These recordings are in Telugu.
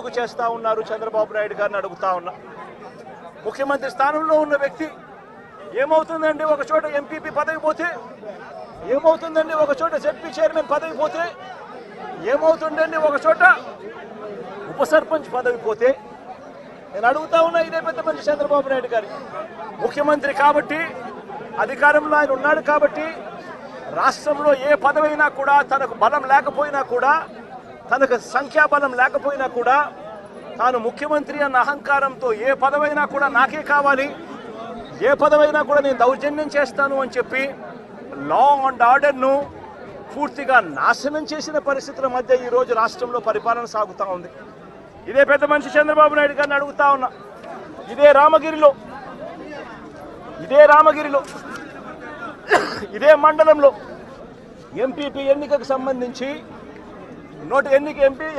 ఎందుకు చేస్తూ ఉన్నారు చంద్రబాబు నాయుడు గారిని అడుగుతా ఉన్నా. ముఖ్యమంత్రి స్థానంలో ఉన్న వ్యక్తి ఏమవుతుందండి ఒక చోట ఎంపీపీ పదవి పోతే, ఏమవుతుందండి ఒక చోట జెడ్పీ చైర్మన్ పదవి పోతే, ఏమవుతుందండి ఒక చోట ఉప సర్పంచ్ పదవి పోతే? నేను అడుగుతా ఉన్నా. ఇదే పెద్ద మనిషి చంద్రబాబు నాయుడు గారి ముఖ్యమంత్రి కాబట్టి, అధికారంలో ఆయన ఉన్నాడు కాబట్టి, రాష్ట్రంలో ఏ పదవైనా కూడా తనకు బలం లేకపోయినా కూడా, తనకు సంఖ్యాబలం లేకపోయినా కూడా, తాను ముఖ్యమంత్రి అన్న అహంకారంతో ఏ పదవైనా కూడా నాకే కావాలి, ఏ పదవైనా కూడా నేను దౌర్జన్యం చేస్తాను అని చెప్పి లా అండ్ ఆర్డర్ను పూర్తిగా నాశనం చేసిన పరిస్థితుల మధ్య ఈరోజు రాష్ట్రంలో పరిపాలన సాగుతూ ఉంది. ఇదే పెద్ద మనిషి చంద్రబాబు నాయుడు గారిని అడుగుతా ఉన్నా. ఇదే రామగిరిలో ఇదే మండలంలో ఎంపీపీ ఎన్నికకు సంబంధించి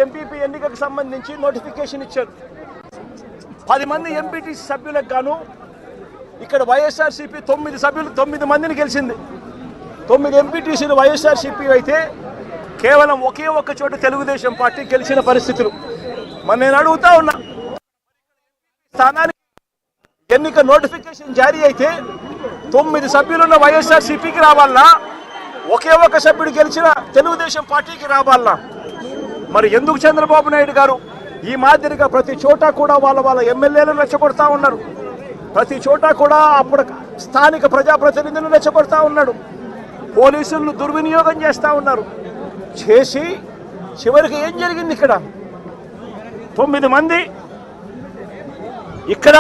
ఎంపీపీ ఎన్నికకు సంబంధించి నోటిఫికేషన్ ఇచ్చారు. 10 మంది ఎంపీటీసీ సభ్యులకు గాను ఇక్కడ వైఎస్ఆర్సీపీ 9 మందిని గెలిచింది. 9 ఎంపీటీసీలు వైఎస్ఆర్సీపీ అయితే కేవలం ఒకే ఒక్క చోట తెలుగుదేశం పార్టీ గెలిచిన పరిస్థితులు. మరి నేను అడుగుతా ఉన్నా, స్థానానికి ఎన్నిక నోటిఫికేషన్ జారీ అయితే 9 సభ్యులున్న వైఎస్ఆర్సీపీకి రావాలన్నా, ఒకే ఒక్క సభ్యుడు గెలిచిన తెలుగుదేశం పార్టీకి రావాలన్నా? మరి ఎందుకు చంద్రబాబు నాయుడు గారు ఈ మాదిరిగా ప్రతి చోట కూడా వాళ్ళ ఎమ్మెల్యేలను రెచ్చగొడతా ఉన్నారు, ప్రతి చోట కూడా అప్పుడు స్థానిక ప్రజాప్రతినిధులను రెచ్చగొడతా ఉన్నాడు, పోలీసులను దుర్వినియోగం చేస్తూ ఉన్నారు. చేసి చివరికి ఏం జరిగింది? ఇక్కడ 9 మంది ఇక్కడ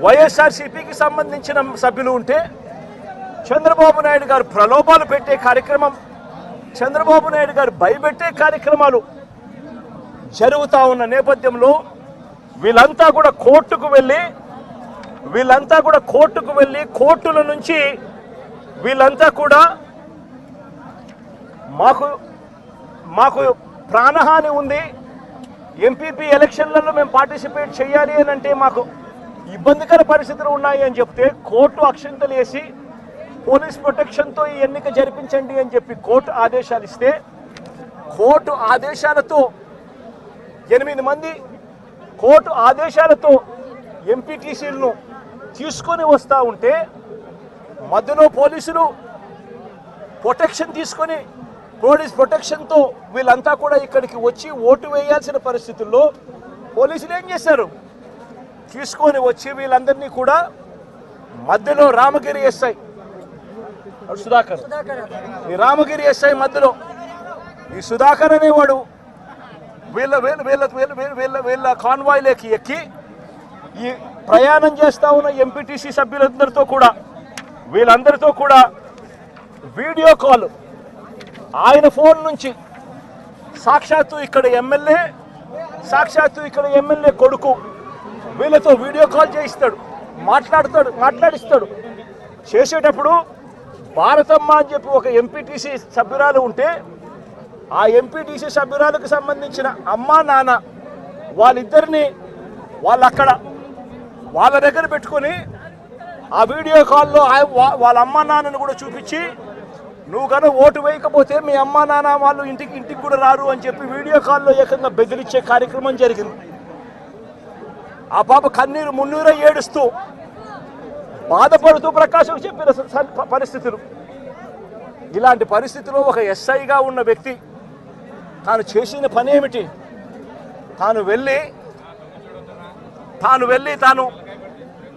వైఎస్ఆర్సీపీకి సంబంధించిన సభ్యులు ఉంటే చంద్రబాబు నాయుడు గారు ప్రలోభాలు పెట్టే కార్యక్రమం, చంద్రబాబు నాయుడు గారు భయపెట్టే కార్యక్రమాలు జరుగుతూ ఉన్న నేపథ్యంలో వీళ్ళంతా కూడా కోర్టుకు వెళ్ళి కోర్టుల నుంచి వీళ్ళంతా కూడా మాకు ప్రాణహాని ఉంది, ఎంపీపీ ఎలక్షన్లలో మేము పార్టిసిపేట్ చేయాలి అని అంటే మాకు ఇబ్బందికర పరిస్థితులు ఉన్నాయి అని చెప్తే కోర్టు అక్షంతలు వేసి పోలీస్ ప్రొటెక్షన్తో ఈ ఎన్నిక జరిపించండి అని చెప్పి కోర్టు ఆదేశాలు ఇస్తే, కోర్టు ఆదేశాలతో 8 మంది కోర్టు ఆదేశాలతో ఎంపీటీసీలను తీసుకొని వస్తూ ఉంటే మధ్యలో పోలీసులు ప్రొటెక్షన్ తీసుకొని పోలీస్ ప్రొటెక్షన్తో వీళ్ళంతా కూడా ఇక్కడికి వచ్చి ఓటు వేయాల్సిన పరిస్థితుల్లో పోలీసులు ఏం చేశారు? తీసుకొని వచ్చి వీళ్ళందరినీ కూడా మధ్యలో రామగిరి ఎస్ఐ సుధాకర్, ఈ రామగిరి ఎస్ఐ మధ్యలో ఈ సుధాకర్ అనేవాడు వీళ్ళ కాన్వాయ్లోకి ఎక్కి ఈ ప్రయాణం చేస్తూ ఉన్న ఎంపీటీసీ వీళ్ళందరితో కూడా వీడియో కాల్ ఆయన ఫోన్ నుంచి సాక్షాత్తు ఇక్కడ ఎమ్మెల్యే కొడుకు వీళ్ళతో వీడియో కాల్ చేయిస్తాడు, మాట్లాడిస్తాడు. చేసేటప్పుడు భారతమ్మ అని చెప్పి ఒక ఎంపీటీసీ సభ్యురాలు ఉంటే ఆ ఎంపీటీసీ సభ్యురాలకు సంబంధించిన అమ్మా నాన్న వాళ్ళిద్దరిని వాళ్ళ దగ్గర పెట్టుకొని ఆ వీడియో కాల్లో వాళ్ళ అమ్మా నాన్నను కూడా చూపించి, నువ్వు కనుక ఓటు వేయకపోతే మీ అమ్మా నాన్న వాళ్ళు ఇంటికి కూడా రారు అని చెప్పి వీడియో కాల్లో ఏకంగా బెదిరించే కార్యక్రమం జరిగింది. ఆ పాప కన్నీరు మున్నీరు ఏడుస్తూ బాధపడుతూ ప్రకాశం చెప్పిన పరిస్థితులు. ఇలాంటి పరిస్థితిలో ఒక ఎస్ఐగా ఉన్న వ్యక్తి తాను చేసిన పని ఏమిటి? తాను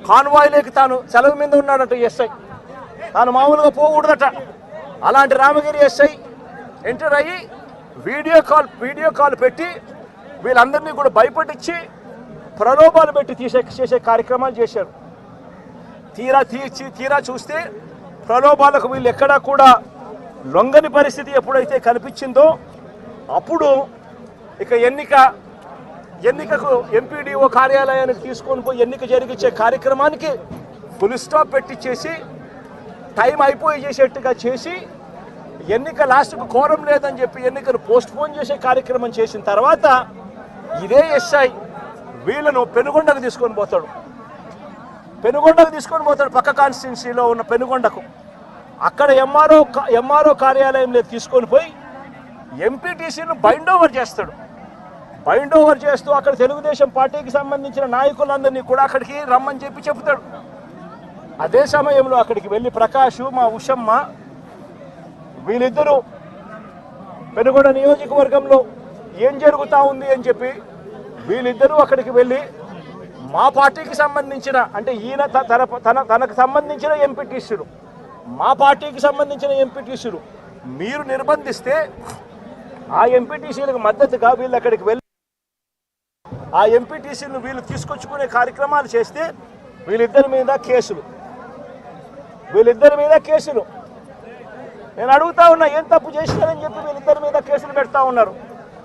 కాన్వాయ్లోకి సెలవు మీద ఉన్నాడట ఎస్ఐ, తాను మామూలుగా పోకూడదట. అలాంటి రామగిరి ఎస్ఐ ఎంటర్ అయ్యి వీడియో కాల్ పెట్టి వీళ్ళందరినీ కూడా భయపడిచ్చి ప్రలోభాలు పెట్టి చేసే కార్యక్రమాలు చేశారు. తీరా చూస్తే ప్రలోభాలకు వీళ్ళు ఎక్కడా కూడా లొంగని పరిస్థితి ఎప్పుడైతే కనిపించిందో అప్పుడు ఇక ఎన్నికకు ఎంపీడీఓ కార్యాలయానికి తీసుకొని పోయి ఎన్నిక జరిగించే కార్యక్రమానికి ఫుల్ స్టాప్ పెట్టించేసి టైం అయిపోయి చేసేట్టుగా చేసి ఎన్నిక లాస్ట్కు కోరం లేదని చెప్పి ఎన్నికను పోస్ట్పోన్ చేసే కార్యక్రమం చేసిన తర్వాత ఇదే ఎస్ఐ వీళ్ళను పెనుగొండకు తీసుకొని పోతాడు. పక్క కాన్స్టిట్యున్సీలో ఉన్న పెనుగొండకు. అక్కడ ఎంఆర్ఓ కార్యాలయంలో తీసుకొని పోయి ఎంపీటీసీను బైండ్ ఓవర్ చేస్తాడు. బైండ్ ఓవర్ చేస్తూ అక్కడ తెలుగుదేశం పార్టీకి సంబంధించిన నాయకులందరినీ కూడా అక్కడికి రమ్మని చెప్పి చెప్తాడు. అదే సమయంలో అక్కడికి వెళ్ళి ప్రకాష్, మా ఉషమ్మ వీళ్ళిద్దరూ పెనుగొండ నియోజకవర్గంలో ఏం జరుగుతూ ఉంది అని చెప్పి వీళ్ళిద్దరూ అక్కడికి వెళ్ళి మా పార్టీకి సంబంధించిన, అంటే ఈయన తనకు సంబంధించిన ఎంపీటీసీలు, మా పార్టీకి సంబంధించిన ఎంపీటీసీలు మీరు నిర్బంధిస్తే ఆ ఎంపీటీసీలకు మద్దతుగా వీళ్ళు అక్కడికి వెళ్ళి ఆ ఎంపీటీసీలను వీళ్ళు తీసుకొచ్చుకునే కార్యక్రమాలు చేస్తే వీళ్ళిద్దరి మీద కేసులు. నేను అడుగుతా ఉన్నా, ఏం తప్పు చేసినారని చెప్పి వీళ్ళిద్దరి మీద కేసులు పెడతా ఉన్నారు.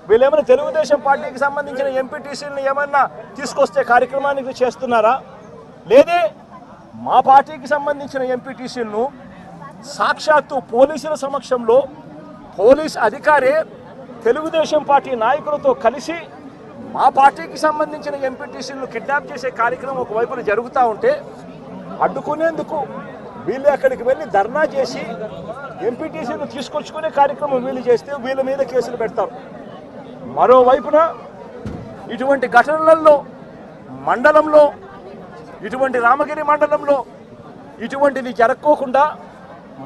వీళ్ళేమైనా తెలుగుదేశం పార్టీకి సంబంధించిన ఎంపీటీసీలను ఏమన్నా తీసుకొస్తే కార్యక్రమానికి చేస్తున్నారా? లేదే మా పార్టీకి సంబంధించిన ఎంపీటీసీలను సాక్షాత్తు పోలీసుల సమక్షంలో పోలీస్ అధికారే తెలుగుదేశం పార్టీ నాయకులతో కలిసి మా పార్టీకి సంబంధించిన ఎంపీటీసీలను కిడ్నాప్ చేసే కార్యక్రమం ఒకవైపున జరుగుతూ ఉంటే అడ్డుకునేందుకు వీళ్ళు అక్కడికి వెళ్ళి ధర్నా చేసి ఎంపీటీసీలను తీసుకొచ్చుకునే కార్యక్రమం వీళ్ళు చేస్తే వీళ్ళ మీద కేసులు పెడతారు. మరోవైపున ఇటువంటి ఘటనలలో మండలంలో, ఇటువంటి రామగిరి మండలంలో ఇటువంటిది జరగకోకుండా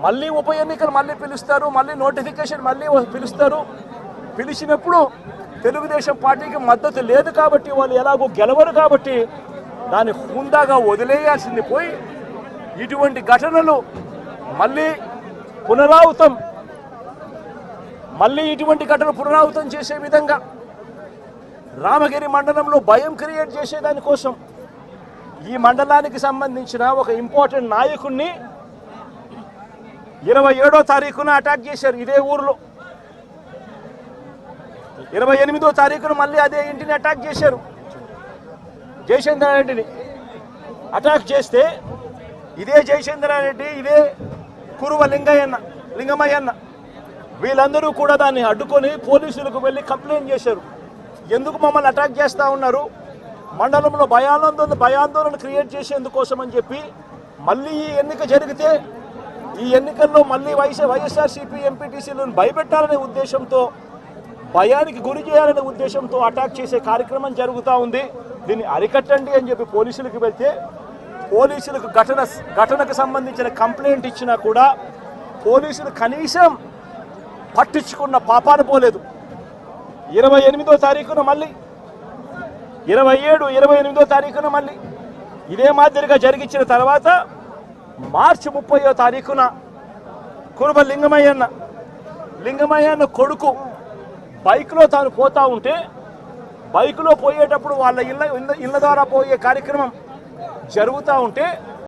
మళ్ళీ ఉప ఎన్నికలు మళ్ళీ పిలుస్తారు, మళ్ళీ నోటిఫికేషన్ మళ్ళీ పిలుస్తారు. పిలిచినప్పుడు తెలుగుదేశం పార్టీకి మద్దతు లేదు కాబట్టి, వాళ్ళు ఎలాగో గెలవరు కాబట్టి దాన్ని హుందాగా వదిలేయాల్సింది పోయి ఇటువంటి ఘటనలు మళ్ళీ ఇటువంటి ఘటన పునరావృతం చేసే విధంగా రామగిరి మండలంలో భయం క్రియేట్ చేసేదానికోసం ఈ మండలానికి సంబంధించిన ఒక ఇంపార్టెంట్ నాయకుడిని 27వ తారీఖున అటాక్ చేశారు ఇదే ఊర్లో. 28వ తారీఖున మళ్ళీ అదే ఇంటిని అటాక్ చేశారు. జయచంద్రారెడ్డిని అటాక్ చేస్తే ఇదే జయచంద్రారెడ్డి, ఇదే కురువ లింగమయ్యన్న వీళ్ళందరూ కూడా దాన్ని అడ్డుకొని పోలీసులకు వెళ్ళి కంప్లైంట్ చేశారు. ఎందుకు మమ్మల్ని అటాక్ చేస్తూ ఉన్నారు, మండలంలో భయాందోళన క్రియేట్ చేసేందుకోసం అని చెప్పి మళ్ళీ ఈ ఎన్నిక జరిగితే ఈ ఎన్నికల్లో మళ్ళీ వైఎస్ఆర్సీపీ ఎంపీటీసీలను భయపెట్టాలనే ఉద్దేశంతో, భయానికి గురి చేయాలనే ఉద్దేశంతో అటాక్ చేసే కార్యక్రమం జరుగుతూ ఉంది. దీన్ని అరికట్టండి అని చెప్పి పోలీసులకు వెళ్తే పోలీసులకు ఘటనకు సంబంధించిన కంప్లైంట్ ఇచ్చినా కూడా పోలీసులు కనీసం పట్టించుకున్న పాపాన పోలేదు. 28వ తారీఖున మళ్ళీ 28వ తారీఖున మళ్ళీ ఇదే మాదిరిగా జరిగించిన తర్వాత మార్చి 30వ తారీఖున కురుబ లింగమయ్యన్న కొడుకు బైక్లో తాను పోతా ఉంటే, బైక్లో పోయేటప్పుడు వాళ్ళ ఇళ్ళ ద్వారా పోయే కార్యక్రమం జరుగుతూ ఉంటే